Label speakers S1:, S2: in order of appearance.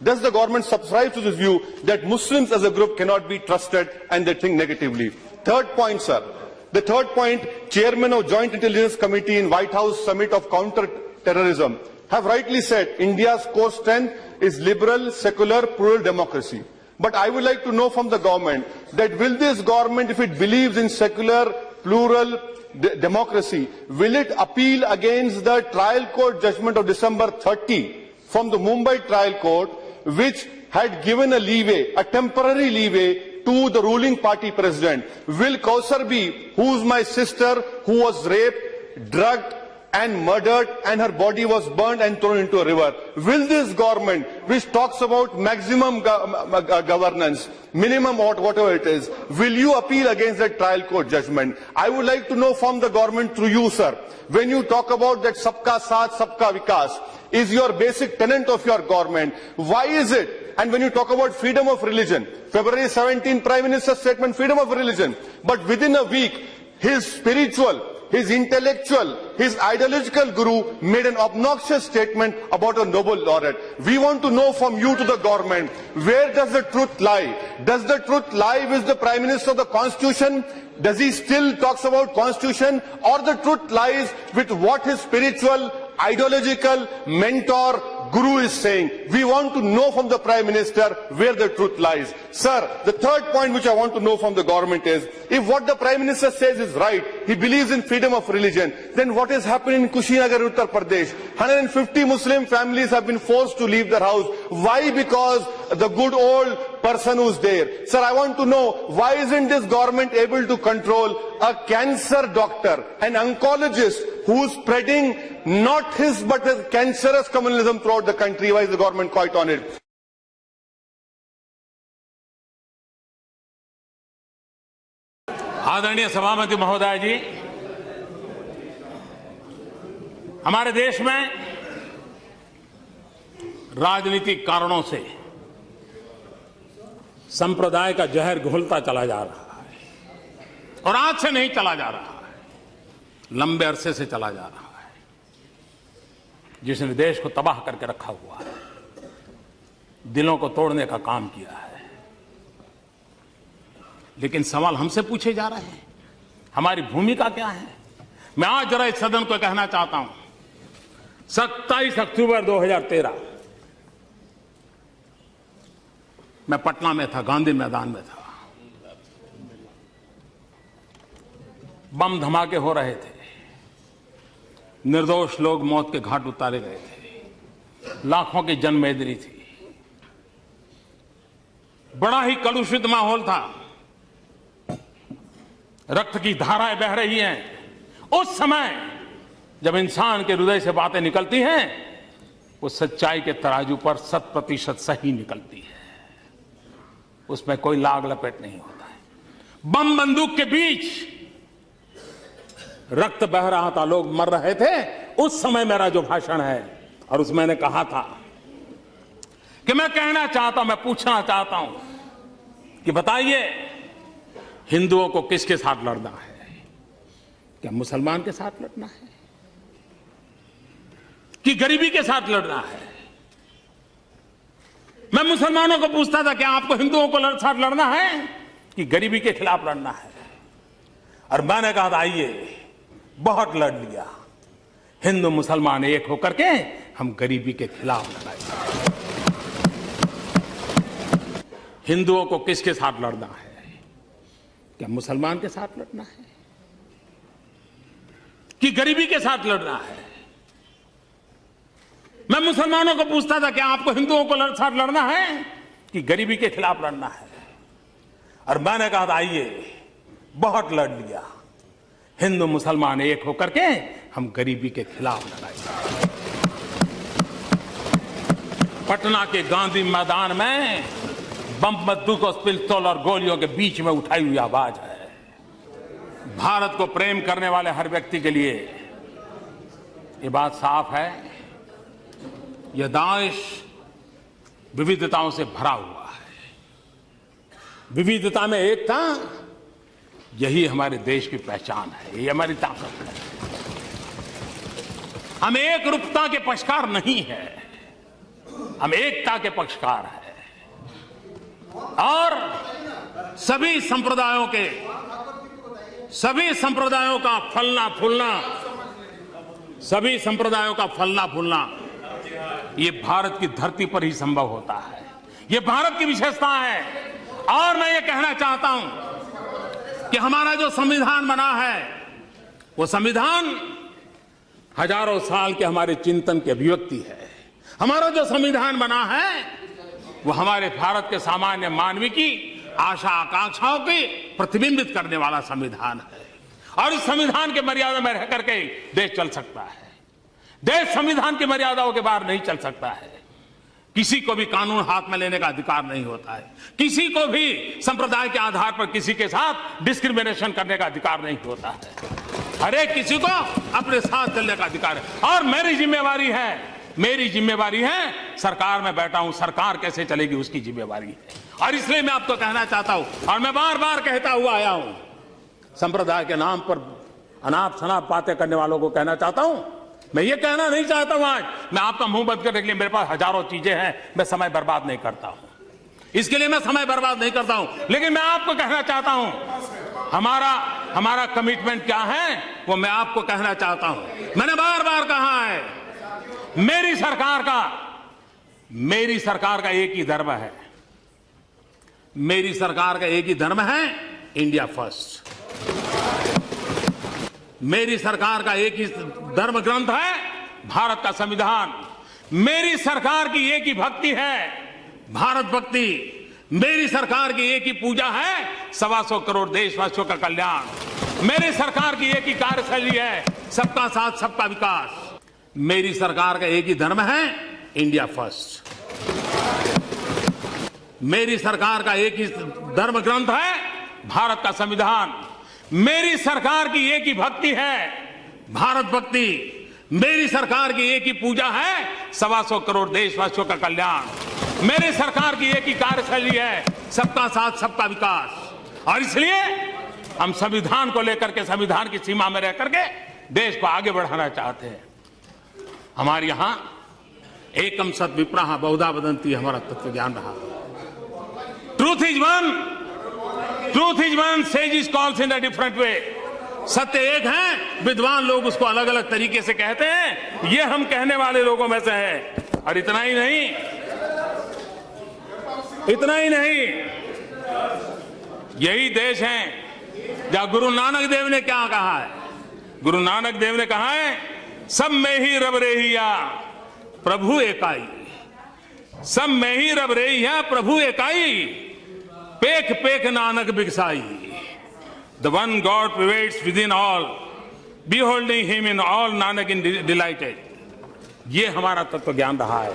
S1: Does the government subscribe to this view that Muslims as a group cannot be trusted and they think negatively? Third point, sir. The third point, Chairman of Joint Intelligence Committee in White House Summit of Counter-Terrorism have rightly said India's core strength is liberal, secular, plural democracy. But I would like to know from the government that will this government, if it believes in secular, plural democracy, will it appeal against the trial court judgment of December 30 from the Mumbai trial court, which had given a leeway, a temporary leeway to the ruling party president? Will Kausar B, who is my sister, who was raped, drugged and murdered and her body was burned and thrown into a river, will this government, which talks about maximum governance, minimum whatever it is, will you appeal against that trial court judgment? I would like to know from the government through you, sir, when you talk about that Sabka Saath, Sabka Vikas is your basic tenet of your government, why is it? And when you talk about freedom of religion, February 17, Prime Minister's statement, freedom of religion, but within a week, his spiritual, his intellectual, his ideological guru made an obnoxious statement about a Nobel laureate. We want to know from you to the government, where does the truth lie? Does the truth lie with the Prime Minister of the Constitution? Does he still talks about Constitution? Or the truth lies with what his spiritual, ideological mentor, guru is saying? We want to know from the Prime Minister where the truth lies. Sir, the third point which I want to know from the government is, if what the Prime Minister says is right, he believes in freedom of religion, then what is happening in Kushinagar, Uttar Pradesh? 150 Muslim families have been forced to leave their house. Why? Because the good old person who's there. Sir, I want to know, why isn't this government able to control a cancer doctor, an oncologist who's spreading not his but his cancerous communalism throughout the country? Why is the government quiet on it?
S2: आदरणीय सभापति महोदय जी, हमारे देश में राजनीतिक कारणों से संप्रदाय का जहर घुलता चला जा रहा है और आज से नहीं चला जा रहा है, लंबे अरसे से चला जा रहा है, जिसने देश को तबाह करके रखा हुआ है, दिलों को तोड़ने का काम किया है। लेकिन सवाल हमसे पूछे जा रहे हैं, हमारी भूमिका क्या है? मैं आज जरा इस सदन को कहना चाहता हूं, 27 अक्टूबर 2013 मैं पटना में था, गांधी मैदान में था। बम धमाके हो रहे थे, निर्दोष लोग मौत के घाट उतारे गए थे, लाखों की जनमेदनी थी, बड़ा ही कलुषित माहौल था, रक्त की धाराएं बह रही हैं। उस समय जब इंसान के हृदय से बातें निकलती हैं, वो सच्चाई के तराजू पर 100% सही निकलती है, उसमें कोई लाग लपेट नहीं होता है। बम बंदूक के बीच रक्त बह रहा था, लोग मर रहे थे। उस समय मेरा जो भाषण है, और उसमें मैंने कहा था कि मैं कहना चाहता हूं, मैं पूछना चाहता हूं कि बताइए, हिंदुओं को किसके साथ लड़ना है? क्या मुसलमान के साथ लड़ना है कि गरीबी के साथ लड़ना है? मैं मुसलमानों को पूछता था, क्या आपको हिंदुओं को साथ लड़ना है कि गरीबी के खिलाफ लड़ना है? और मैंने कहा था, आइए, बहुत लड़ लिया, हिंदू मुसलमान एक होकर के हम गरीबी के खिलाफ लड़ाएंगे। हिंदुओं को किसके साथ लड़ना है? क्या मुसलमान के साथ लड़ना है कि गरीबी के साथ लड़ना है? मैं मुसलमानों को पूछता था, क्या आपको हिंदुओं को साथ लड़ना है कि गरीबी के खिलाफ लड़ना है? और मैंने कहा था, आइए, बहुत लड़ लिया, हिंदू मुसलमान एक होकर के हम गरीबी के खिलाफ लड़ाएंगे। पटना के गांधी मैदान में बम बंदूकों, पिस्तौल और गोलियों के बीच में उठाई हुई आवाज है। भारत को प्रेम करने वाले हर व्यक्ति के लिए ये बात साफ है, यह देश विविधताओं से भरा हुआ है। विविधता में एकता, यही हमारे देश की पहचान है, ये हमारी ताकत है। हम एक रूपता के पक्षकार नहीं है। हम एकता के पक्षकार हैं और सभी संप्रदायों का फलना फूलना ये भारत की धरती पर ही संभव होता है। ये भारत की विशेषता है। और मैं ये कहना चाहता हूं कि हमारा जो संविधान बना है वो संविधान हजारों साल के हमारे चिंतन की अभिव्यक्ति है। हमारा जो संविधान बना है वो हमारे भारत के सामान्य मानवी की आशा आकांक्षाओं को प्रतिबिंबित करने वाला संविधान है। और इस संविधान के मर्यादा में रह करके देश चल सकता है। देश संविधान की मर्यादाओं के बाहर नहीं चल सकता है। किसी को भी कानून हाथ में लेने का अधिकार नहीं होता है। किसी को भी संप्रदाय के आधार पर किसी के साथ डिस्क्रिमिनेशन करने का अधिकार नहीं होता है। हर एक किसी को अपने साथ चलने का अधिकार है। और मेरी जिम्मेवारी है सरकार में बैठा हूं, सरकार कैसे चलेगी उसकी जिम्मेवारी है। और इसलिए मैं आपको कहना चाहता हूं और मैं बार बार कहता हुआ आया हूं, संप्रदाय के नाम पर अनाप शनाप बातें करने वालों को कहना चाहता हूं, मैं ये कहना नहीं चाहता हूं आज मैं आपका मुंह बंद करने के लिए मेरे पास हजारों चीजें हैं, मैं समय बर्बाद नहीं करता हूं, इसके लिए मैं समय बर्बाद नहीं करता हूं। लेकिन मैं आपको कहना चाहता हूं हमारा कमिटमेंट क्या है वो मैं आपको कहना चाहता हूं। मैंने बार बार कहा है मेरी सरकार का एक ही धर्म है। मेरी सरकार का एक ही धर्म है इंडिया फर्स्ट। मेरी सरकार का एक ही धर्म ग्रंथ है भारत का संविधान। मेरी सरकार की एक ही भक्ति है भारत भक्ति। मेरी सरकार की एक ही पूजा है 125 करोड़ देशवासियों का कल्याण। मेरी सरकार की एक ही कार्यशैली है सबका साथ सबका विकास। मेरी सरकार का एक ही धर्म है इंडिया फर्स्ट। मेरी सरकार का एक ही धर्म ग्रंथ है भारत का संविधान। मेरी सरकार की एक ही भक्ति है भारत भक्ति। मेरी सरकार की एक ही पूजा है 125 करोड़ देशवासियों का कल्याण। मेरी सरकार की एक ही कार्यशैली है सबका साथ सबका विकास। और इसलिए हम संविधान को लेकर के संविधान की सीमा में रह करके देश को आगे बढ़ाना चाहते हैं। हमारे यहां एकम सत विप्रहा बहुधा वदंती हमारा तत्व ज्ञान रहा। Truth is one says calls in a different way. सत्य एक है, विद्वान लोग उसको अलग अलग तरीके से कहते हैं। ये हम कहने वाले लोगों में से है। और इतना ही नहीं, यही देश है जहां गुरु नानक देव ने क्या कहा है। गुरु नानक देव ने कहा है सब में ही रब रेहिया प्रभु एकाई। सब में ही रब रेहिया प्रभु एकाई। पेख पेख Nanak बिगसाई। The one God prevails within all, beholding him in all, Nanak in delighted। ये हमारा तत्व ज्ञान रहा है।